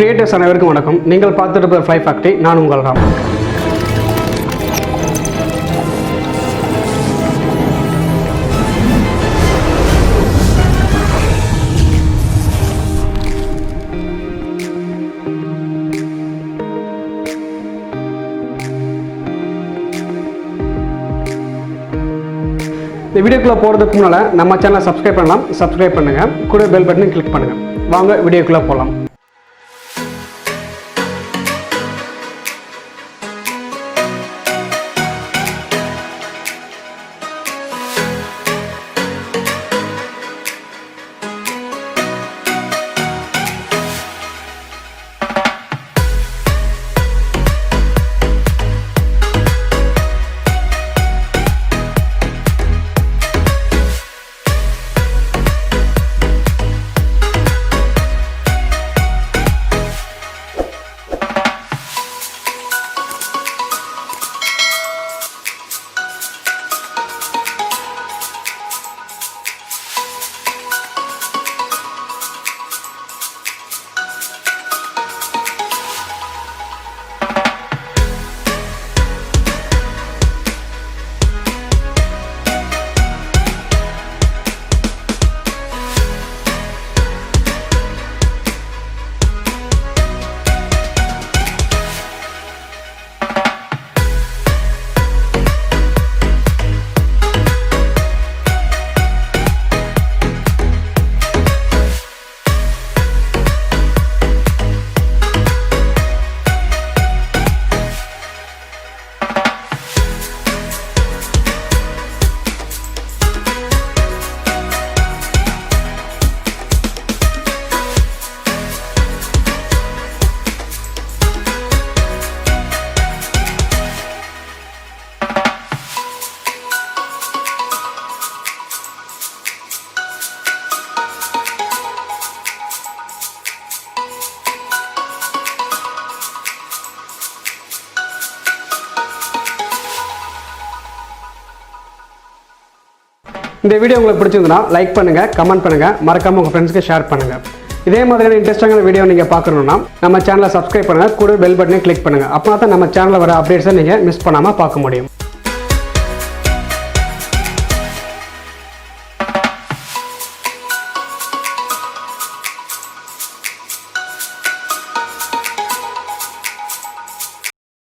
Creators அனைவருக்கும் வணக்கம். நீங்கள் பார்த்துட்டு ஃப்ளை ஃபேக்டரி. நான் உங்கள் ராம். இந்த வீடியோக்குள்ளே போகிறதுக்கு முன்னால் நம்ம சேனலை சப்ஸ்கிரைப் பண்ணலாம். சப்ஸ்கிரைப் பண்ணுங்கள், கூட பெல் பட்டனை கிளிக் பண்ணுங்கள். வாங்க வீடியோக்குள்ளே போகலாம். இந்த வீடியோ உங்களுக்கு பிடிச்சிருந்தா லைக் பண்ணுங்கள், கமெண்ட் பண்ணுங்கள், மறக்காமல் உங்கள் ஃப்ரெண்ட்ஸ்க்கு ஷேர் பண்ணுங்கள். இதே மாதிரியான இன்ட்ரெஸ்டான வீடியோ நீங்கள் பார்க்கணுன்னா நம்ம சேனலை சப்ஸ்கிரைப் பண்ணுங்கள், கூட பெல் பட்டனை கிளிக் பண்ணுங்கள். அப்போ தான் நம்ம சேனலில் வர அப்டேட்ஸை நீங்கள் மிஸ் பண்ணாமல் பார்க்க முடியும்.